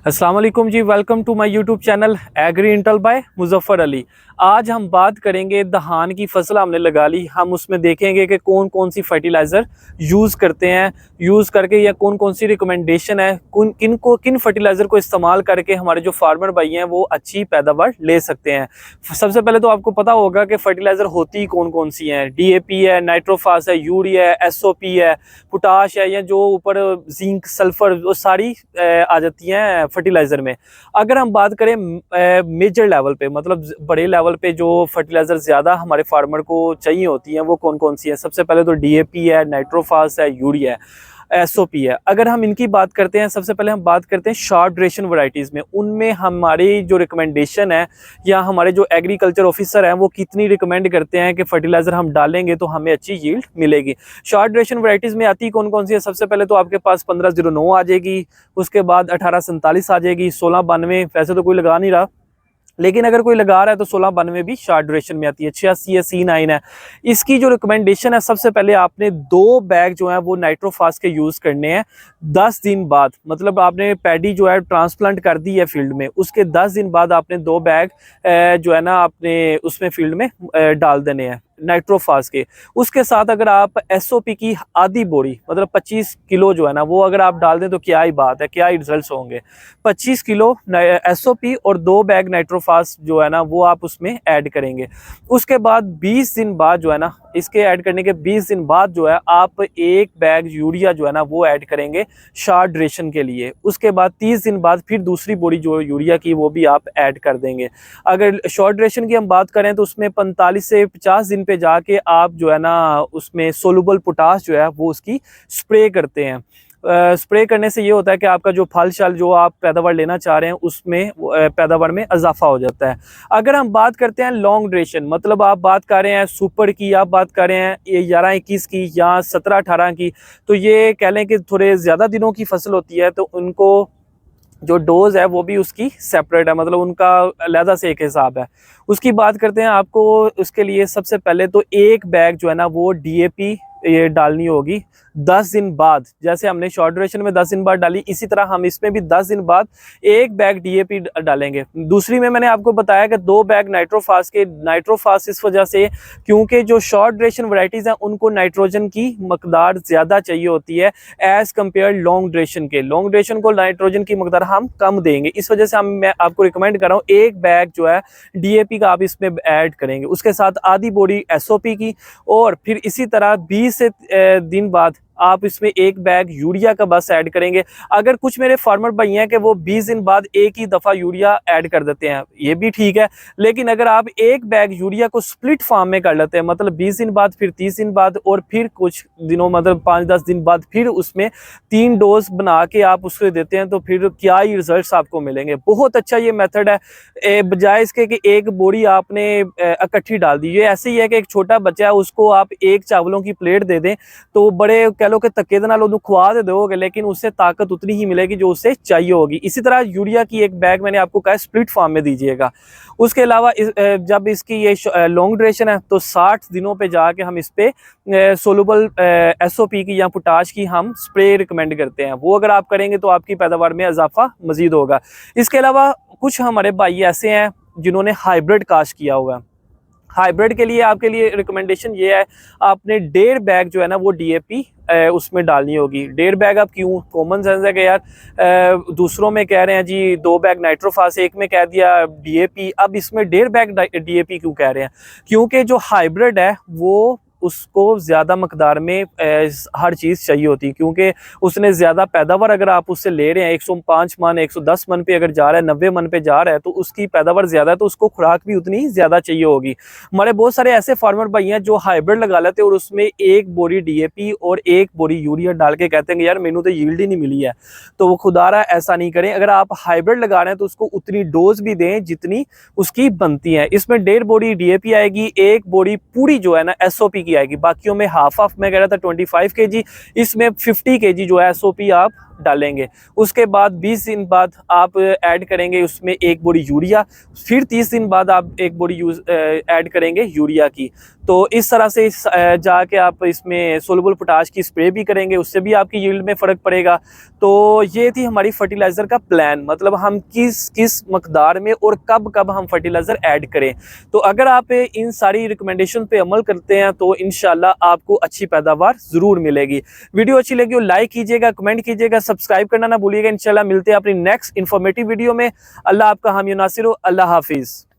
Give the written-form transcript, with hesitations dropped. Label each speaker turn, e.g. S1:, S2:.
S1: अस्सलाम वालेकुम जी, welcome to my YouTube channel Agri Intel by Muzaffar Ali. आज हम बात करेंगे धान की फसल हमने लगा ली, हम उसमें देखेंगे कि कौन कौन सी फर्टिलाइज़र यूज़ करते हैं, यूज़ करके या कौन कौन सी रिकमेंडेशन है, किन फर्टिलाइज़र को इस्तेमाल करके हमारे जो फार्मर भाई हैं वो अच्छी पैदावार ले सकते हैं। सबसे पहले तो आपको पता होगा कि फर्टिलाइज़र होती कौन कौन सी हैं। डीएपी है, नाइट्रोफास है, यूरिया है, एसओपी है, पोटाश है, या जो ऊपर जिंक सल्फर वो सारी आ जाती हैं फर्टिलाइज़र में। अगर हम बात करें मेजर लेवल पे, मतलब बड़े लेवल पे जो फर्टिलाइज़र ज़्यादा हमारे फार्मर को चाहिए होती हैं वो कौन कौन सी है। सबसे पहले तो डीएपी है, नाइट्रोफास है, यूरिया है, एसओपी है। अगर हम इनकी बात करते हैं, सबसे पहले हम बात करते हैं शॉर्ट ड्यूरेशन वैरायटीज़ में। उनमें हमारी जो रिकमेंडेशन है या हमारे जो एग्रीकल्चर ऑफिसर हैं वो कितनी रिकमेंड करते हैं कि फर्टिलाइज़र हम डालेंगे तो हमें अच्छी यील्ड मिलेगी। शॉर्ट ड्यूरेशन वैरायटीज़ में आती कौन कौन सी है। सबसे पहले तो आपके पास 1509 आ जाएगी, उसके बाद 1847 आ जाएगी, 1692 वैसे तो कोई लगा नहीं रहा, लेकिन अगर कोई लगा रहा है तो 1692 भी शॉर्ट ड्यूरेशन में आती है। 86 है, C9 है। इसकी जो रिकमेंडेशन है, सबसे पहले आपने 2 बैग जो है वो नाइट्रोफास के यूज़ करने हैं 10 दिन बाद। मतलब आपने पैडी जो है ट्रांसप्लांट कर दी है फील्ड में, उसके 10 दिन बाद आपने 2 बैग जो है ना आपने उसमें फील्ड में डाल देने हैं नाइट्रोफास के। उसके साथ अगर आप एसओपी की आधी बोरी मतलब 25 किलो जो है ना वो अगर आप डाल दें तो क्या ही बात है, क्या ही रिजल्ट्स होंगे। 25 किलो एसओपी और 2 बैग नाइट्रोफास जो है ना वो आप उसमें ऐड करेंगे। उसके बाद 20 दिन बाद जो है ना, इसके ऐड करने के 20 दिन बाद जो है आप 1 बैग यूरिया जो है ना वो ऐड करेंगे शॉर्ट ड्यूरेशन के लिए। उसके बाद 30 दिन बाद फिर दूसरी बोरी जो यूरिया की वो भी आप ऐड कर देंगे। अगर शॉर्ट ड्यूरेशन की हम बात करें तो उसमें 45 से 50 दिन पे जाके आप जो है ना उसमें सोलुबल पोटाश जो है वो उसकी स्प्रे करते हैं। स्प्रे करने से ये होता है कि आपका जो फल शल जो आप पैदावार लेना चाह रहे हैं उसमें पैदावार में इजाफा हो जाता है। अगर हम बात करते हैं लॉन्ग ड्यूरेशन, मतलब आप बात कर रहे हैं सुपर की, आप बात कर रहे हैं 11-21 की या 17-18 की, तो ये कह लें कि थोड़े ज़्यादा दिनों की फसल होती है तो उनको जो डोज है वो भी उसकी सेपरेट है, मतलब उनका अलहदा से एक हिसाब है। उसकी बात करते हैं, आपको उसके लिए सबसे पहले तो 1 बैग जो है ना वो डीएपी ये डालनी होगी 10 दिन बाद। जैसे हमने शॉर्ट ड्यूरेशन में 10 दिन बाद डाली, इसी तरह हम इसमें भी 10 दिन बाद 1 बैग डीएपी डालेंगे। दूसरी में मैंने आपको बताया कि 2 बैग नाइट्रोफास के। नाइट्रोफास इस वजह से क्योंकि जो शॉर्ट ड्यूरेशन वैरायटीज़ हैं उनको नाइट्रोजन की मकदार ज़्यादा चाहिए होती है एज़ कम्पेयर लॉन्ग ड्यूरेशन के। लॉन्ग ड्यूरेशन को नाइट्रोजन की मकदार हम कम देंगे, इस वजह से मैं आपको रिकमेंड कर रहा हूँ 1 बैग जो है डीएपी का आप इसमें ऐड करेंगे। उसके साथ आधी बोरी एसओपी की, और फिर इसी तरह 20 से दिन बाद आप इसमें 1 बैग यूरिया का बस ऐड करेंगे। अगर कुछ मेरे फार्मर भाई हैं कि वो 20 दिन बाद एक ही दफ़ा यूरिया ऐड कर देते हैं, ये भी ठीक है, लेकिन अगर आप 1 बैग यूरिया को स्प्लिट फॉर्म में कर लेते हैं, मतलब 20 दिन बाद, फिर 30 दिन बाद, और फिर कुछ दिनों मतलब 5-10 दिन बाद फिर उसमें 3 डोज बना के आप उसको देते हैं, तो फिर क्या ही रिजल्ट्स आपको मिलेंगे। बहुत अच्छा ये मेथड है, बजाय इसके कि 1 बोरी आपने इकट्ठी डाल दी। ये ऐसे ही है कि एक छोटा बच्चा है उसको आप 1 चावलों की प्लेट दे दें तो बड़े कह लो कि धक्के दे नाल उन्हें खुआ दे दोगे, लेकिन उससे ताकत उतनी ही मिलेगी जो उसे चाहिए होगी। इसी तरह यूरिया की 1 बैग मैंने आपको कहा स्प्लिट फॉर्म में दीजिएगा। उसके अलावा जब इसकी ये लॉन्ग ड्यूरेशन है तो 60 दिनों पे जाके हम इस पे सोलुबल एसओपी की या पोटाश की हम स्प्रे रिकमेंड करते हैं। वो अगर आप करेंगे तो आपकी पैदावार में इजाफा मजीद होगा। इसके अलावा कुछ हमारे भाई ऐसे हैं जिन्होंने हाइब्रिड काश्त किया हुआ है। हाइब्रिड के लिए आपके लिए रिकमेंडेशन ये है, आपने 1.5 बैग जो है ना वो डीएपी उसमें डालनी होगी। 1.5 बैग आप क्यों, कॉमन सेंस है कि यार दूसरों में कह रहे हैं जी 2 बैग नाइट्रोफास, एक में कह दिया डीएपी, अब इसमें 1.5 बैग डीएपी क्यों कह रहे हैं? क्योंकि जो हाइब्रिड है वो उसको ज़्यादा मकदार में हर चीज़ चाहिए होती है, क्योंकि उसने ज़्यादा पैदावार अगर आप उससे ले रहे हैं 105 मन 110 मन पे अगर जा रहा है, 90 मन पे जा रहा है, तो उसकी पैदावार ज़्यादा है तो उसको खुराक भी उतनी ज़्यादा चाहिए होगी। हमारे बहुत सारे ऐसे फार्मर भाई हैं जो हाइब्रिड लगा लेते हैं और उसमें 1 बोरी डीएपी और 1 बोरी यूरिया डाल के कहते हैं कि यार मैनू तो यील्ड ही नहीं मिली है। तो वो खुदारा ऐसा नहीं करें। अगर आप हाइब्रिड लगा रहे हैं तो उसको उतनी डोज भी दें जितनी उसकी बनती है। इसमें 1.5 बोरी डीएपी आएगी, 1 बोरी पूरी जो है ना एसओपी की आएगी, बाकियों में हाफ मैं कह रहा था 25 kg, इसमें 50 kg जो है एसओपी आप डालेंगे। उसके बाद 20 दिन बाद आप ऐड करेंगे उसमें 1 बोरी यूरिया, फिर 30 दिन बाद आप 1 बोरी ऐड करेंगे यूरिया की। तो इस तरह से जाके आप इसमें सोलुबल पोटाश की स्प्रे भी करेंगे, उससे भी आपकी यील्ड में फ़र्क पड़ेगा। तो ये थी हमारी फर्टिलाइज़र का प्लान, मतलब हम किस किस मकदार में और कब कब हम फर्टिलाइज़र ऐड करें। तो अगर आप इन सारी रिकमेंडेशन पे अमल करते हैं तो इंशाल्लाह आपको अच्छी पैदावार ज़रूर मिलेगी। वीडियो अच्छी लगी हो लाइक कीजिएगा, कमेंट कीजिएगा, सब्सक्राइब करना ना भूलिएगा। इंशाल्लाह मिलते हैं अपनी नेक्स्ट इन्फॉर्मेटिव वीडियो में। अल्लाह आपका हामी नासिर हो। अल्लाह हाफिज़।